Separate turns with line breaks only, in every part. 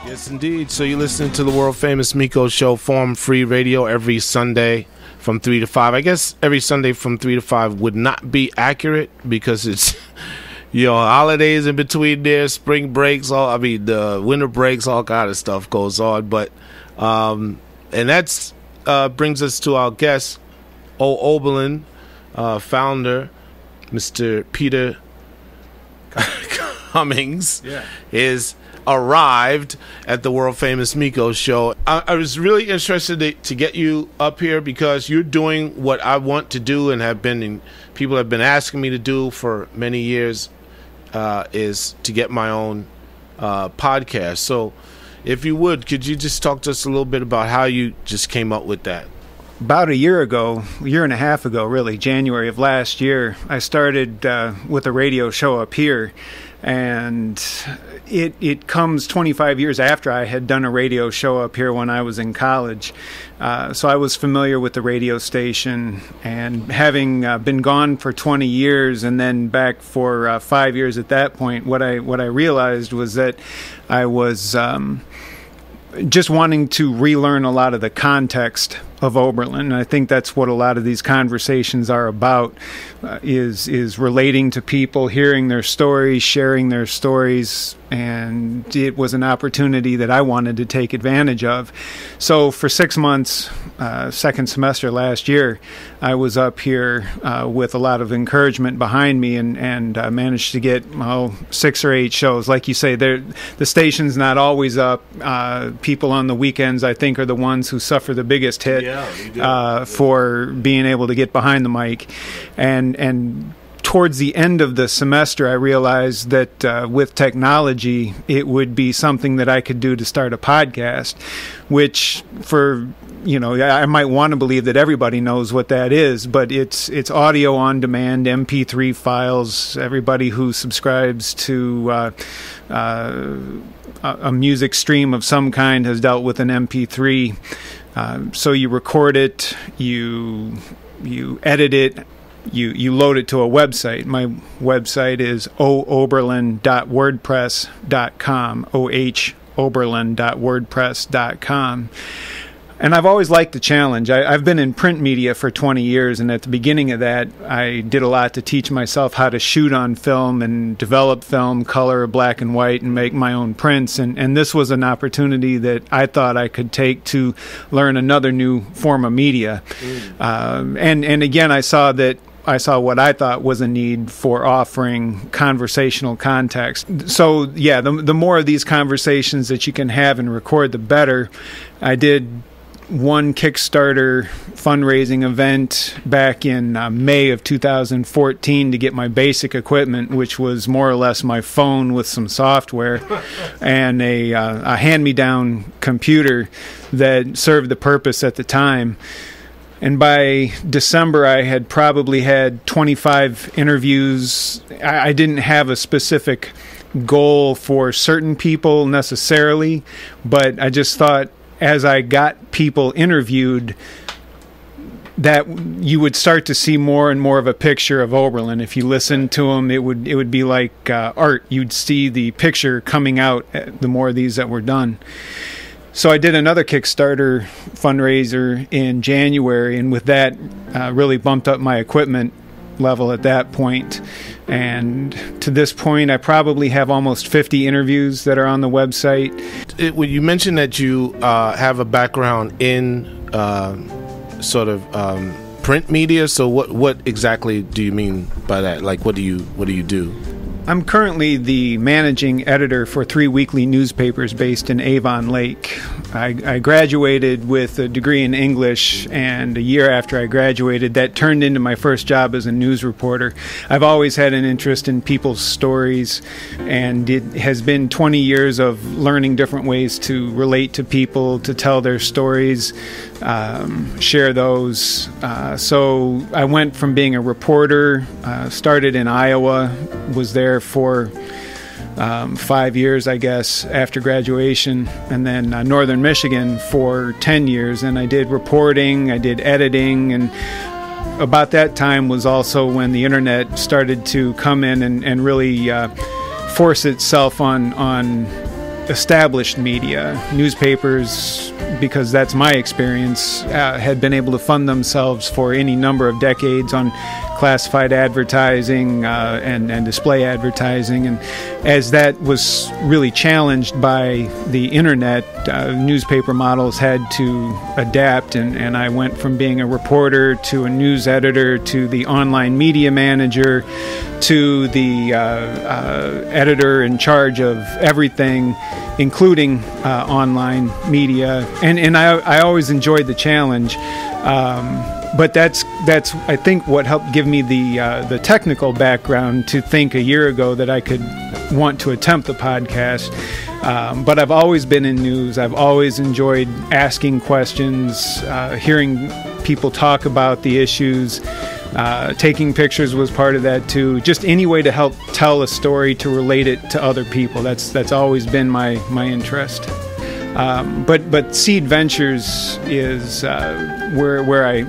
Yes, indeed. So you're listening to the world-famous Miko Show, Forum Free Radio, every Sunday from 3 to 5. I guess every Sunday from 3 to 5 would not be accurate because it's, holidays in between there, spring breaks, the winter breaks, all kind of stuff goes on. But, and that's brings us to our guest, Oberlin, founder, Mr. Peter Cummings, is arrived at the world famous Miko Show. I was really interested to get you up here because you're doing what I want to do and people have been asking me to do for many years, is to get my own podcast. So if you would, could you just talk to us a little bit about how you just came up with that?
About a year and a half ago, really, January of last year, I started with a radio show up here, and it comes 25 years after I had done a radio show up here when I was in college. So I was familiar with the radio station, and having been gone for 20 years and then back for 5 years at that point, what I realized was that I was just wanting to relearn a lot of the context of Oberlin. And I think that's what a lot of these conversations are about, is relating to people, hearing their stories, sharing their stories, and it was an opportunity that I wanted to take advantage of. So for 6 months, second semester last year, I was up here with a lot of encouragement behind me and managed to get 6 or 8 shows. Like you say, the station's not always up. People on the weekends, I think, are the ones who suffer the biggest hit for being able to get behind the mic. And towards the end of the semester, I realized that with technology, it would be something that I could do to start a podcast, which I might want to believe that everybody knows what that is, but it's audio on demand, MP3 files. Everybody who subscribes to a music stream of some kind has dealt with an MP3. So you record it, you edit it, you load it to a website. My website is oberlin.wordpress.com, oberlin.wordpress.com. And I've always liked the challenge. I've been in print media for 20 years, and at the beginning of that, I did a lot to teach myself how to shoot on film and develop film, color, black and white, and make my own prints. And this was an opportunity that I thought I could take to learn another new form of media. And again, I saw what I thought was a need for offering conversational context. So, yeah, the more of these conversations that you can have and record, the better. I did one Kickstarter fundraising event back in May of 2014 to get my basic equipment, which was more or less my phone with some software and a hand-me-down computer that served the purpose at the time. And by December, I had probably had 25 interviews. I didn't have a specific goal for certain people necessarily, but I just thought as I got people interviewed that you would start to see more and more of a picture of Oberlin. If you listened to them, it would be like art. You'd see the picture coming out the more of these that were done. So I did another Kickstarter fundraiser in January, and with that, really bumped up my equipment level at that point. And to this point, I probably have almost 50 interviews that are on the website.
You mentioned that you have a background in print media. So what exactly do you mean by that? Like, what do you do?
I'm currently the managing editor for 3 weekly newspapers based in Avon Lake. I graduated with a degree in English, and a year after I graduated, that turned into my first job as a news reporter. I've always had an interest in people's stories, and it has been 20 years of learning different ways to relate to people, to tell their stories, share those. So I went from being a reporter, started in Iowa, was there for 5 years, I guess, after graduation, and then Northern Michigan for 10 years. And I did reporting, I did editing, and about that time was also when the internet started to come in and really force itself on established media. Newspapers, because that's my experience, had been able to fund themselves for any number of decades on classified advertising and display advertising. And as that was really challenged by the internet, newspaper models had to adapt, and I went from being a reporter to a news editor to the online media manager to the editor in charge of everything, including online media. And I always enjoyed the challenge. But that's I think what helped give me the technical background to think a year ago that I could want to attempt the podcast. But I've always been in news. I've always enjoyed asking questions, hearing people talk about the issues. Taking pictures was part of that too. Just any way to help tell a story, to relate it to other people. That's always been my interest. But Seed Ventures is where I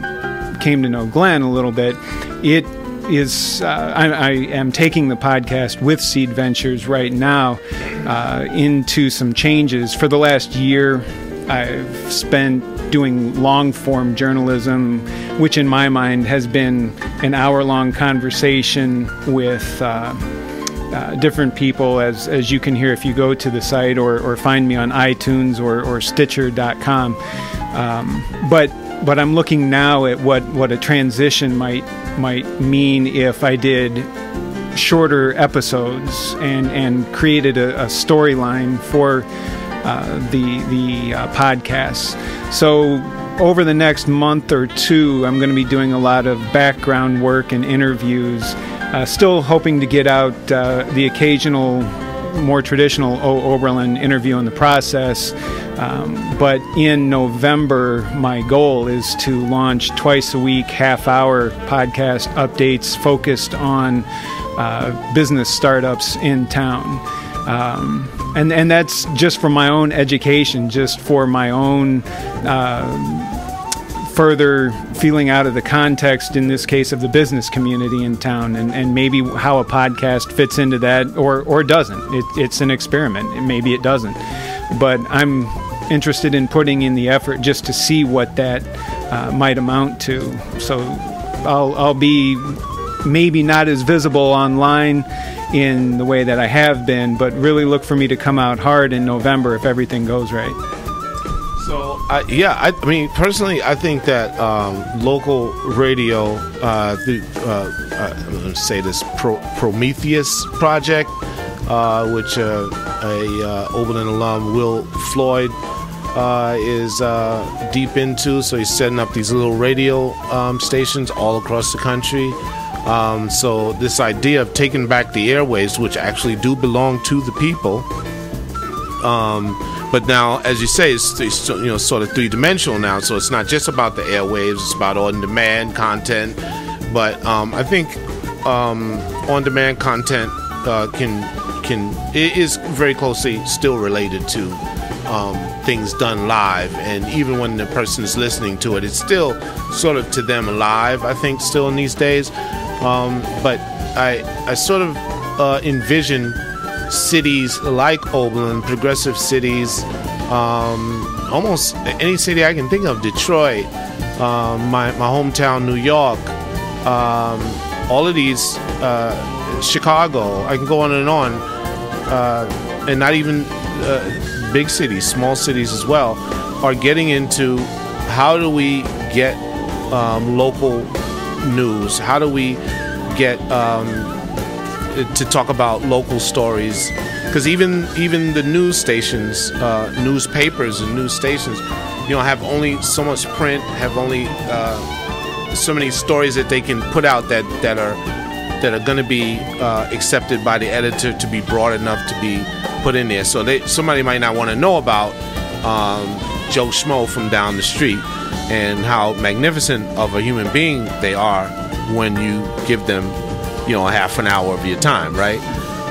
came to know Glenn a little bit. It is I am taking the podcast with Seed Ventures right now into some changes. For the last year, I've spent doing long-form journalism, which in my mind has been an hour-long conversation with different people, as you can hear if you go to the site or find me on iTunes or Stitcher.com. But I'm looking now at what a transition might mean if I did shorter episodes and created a storyline for the podcasts. So over the next month or two, I'm going to be doing a lot of background work and interviews. Still hoping to get out the occasional, more traditional Oberlin interview in the process. But in November, my goal is to launch twice a week, half-hour podcast updates focused on business startups in town. And that's just for my own education, just for my own further feeling out of the context, in this case, of the business community in town, and maybe how a podcast fits into that or doesn't. It's an experiment. Maybe it doesn't. But I'm interested in putting in the effort just to see what that might amount to. So I'll be maybe not as visible online in the way that I have been, but really look for me to come out hard in November if everything goes right.
So, I mean, personally, I think that local radio, I'm going to say this Prometheus project, which a Oberlin alum, Will Floyd, is deep into. So he's setting up these little radio stations all across the country. So this idea of taking back the airwaves, which actually do belong to the people, but now, as you say, it's sort of three-dimensional now. So it's not just about the airwaves; it's about on-demand content. But I think on-demand content is very closely still related to things done live, and even when the person is listening to it, it's still sort of to them live. I think still in these days. But I sort of envision cities like Oberlin, progressive cities, almost any city I can think of, Detroit, my hometown, New York, all of these, Chicago, I can go on, and not even big cities, small cities as well, are getting into how do we get local news, how do we get to talk about local stories, because even the news stations, newspapers and news stations, have only so much print, have only so many stories that they can put out that are going to be accepted by the editor to be broad enough to be put in there. So somebody might not want to know about Joe Schmo from down the street and how magnificent of a human being they are when you give them, a half an hour of your time, right?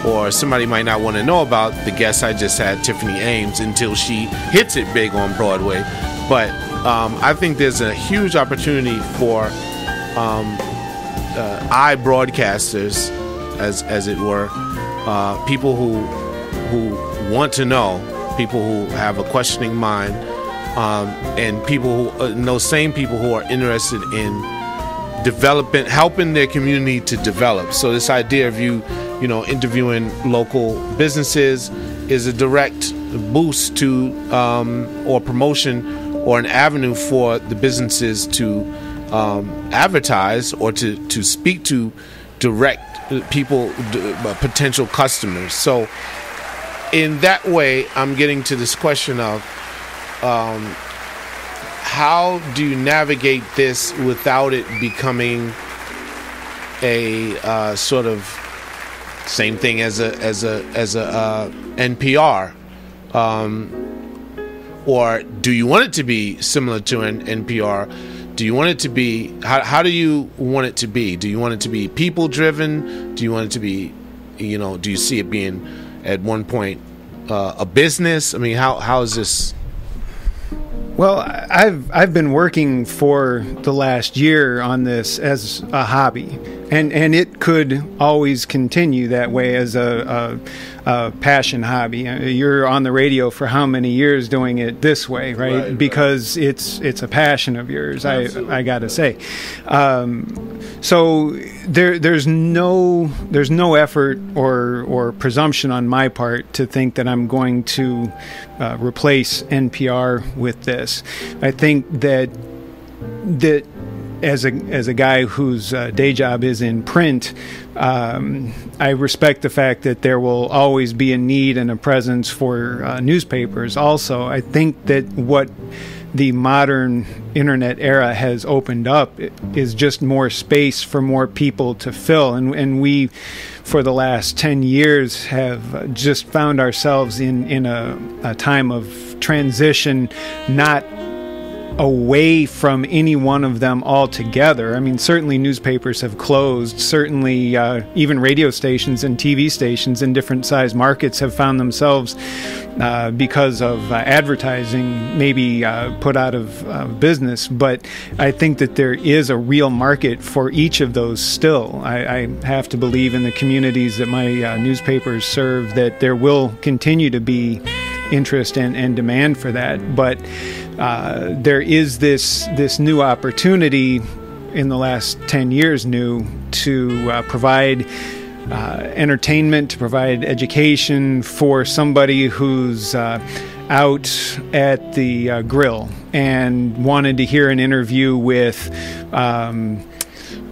Or somebody might not want to know about the guest I just had, Tiffany Ames, until she hits it big on Broadway. But I think there's a huge opportunity for broadcasters, as it were, people who want to know people who have a questioning mind, and people who, and those same people who are interested in helping their community to develop. So this idea of you interviewing local businesses is a direct boost to or promotion or an avenue for the businesses to advertise or to speak to direct people, potential customers. So in that way, I'm getting to this question of how do you navigate this without it becoming a sort of same thing as a NPR, or do you want it to be similar to an NPR? Do you want it to be, how do you want it to be? Do you want it to be people driven? Do you want it to be, do you see it being at one point a business? I mean, how is this?
Well, I've been working for the last year on this as a hobby, and it could always continue that way as a passion hobby. You're on the radio for how many years doing it this way, right? Because it's a passion of yours. I gotta say. So there's no effort or presumption on my part to think that I'm going to replace NPR with this. I think that as a guy whose day job is in print, I respect the fact that there will always be a need and a presence for newspapers. Also, I think that what the modern internet era has opened up is just more space for more people to fill, and we, for the last 10 years, have just found ourselves in a time of transition, not away from any one of them altogether. I mean, certainly newspapers have closed. Certainly even radio stations and TV stations in different size markets have found themselves, because of advertising, maybe put out of business. But I think that there is a real market for each of those still. I have to believe in the communities that my newspapers serve that there will continue to be interest and demand for that. But there is this new opportunity in the last 10 years to provide entertainment, to provide education for somebody who's out at the grill and wanted to hear an interview with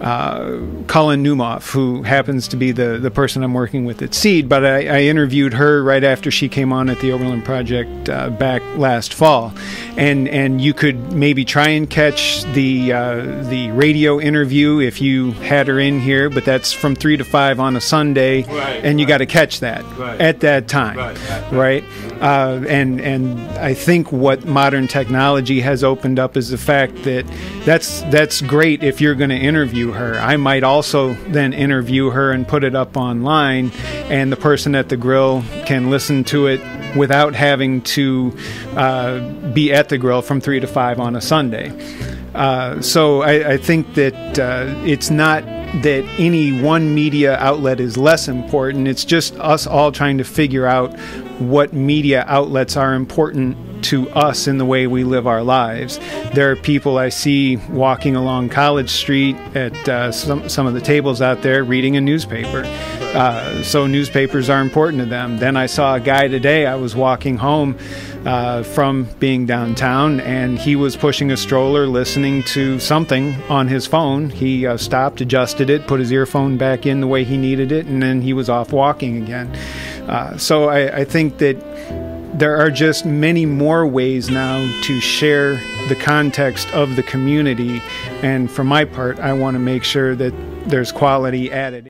Colin Newmoff, who happens to be the person I'm working with at Seed, but I interviewed her right after she came on at the Oberlin Project back last fall, and you could maybe try and catch the radio interview if you had her in here, but that's from 3 to 5 on a Sunday, and you got to catch that at that time, right? And I think what modern technology has opened up is the fact that that's great if you're going to interview her. I might also then interview her and put it up online, and the person at the grill can listen to it without having to be at the grill from 3 to 5 on a Sunday. So I think that it's not that any one media outlet is less important. It's just us all trying to figure out what media outlets are important to us in the way we live our lives. There are people I see walking along College Street at some of the tables out there reading a newspaper. So newspapers are important to them. Then I saw a guy today, I was walking home from being downtown, and he was pushing a stroller listening to something on his phone. He stopped, adjusted it, put his earphone back in the way he needed it, and then he was off walking again. So I think that there are just many more ways now to share the context of the community, and for my part, I want to make sure that there's quality added.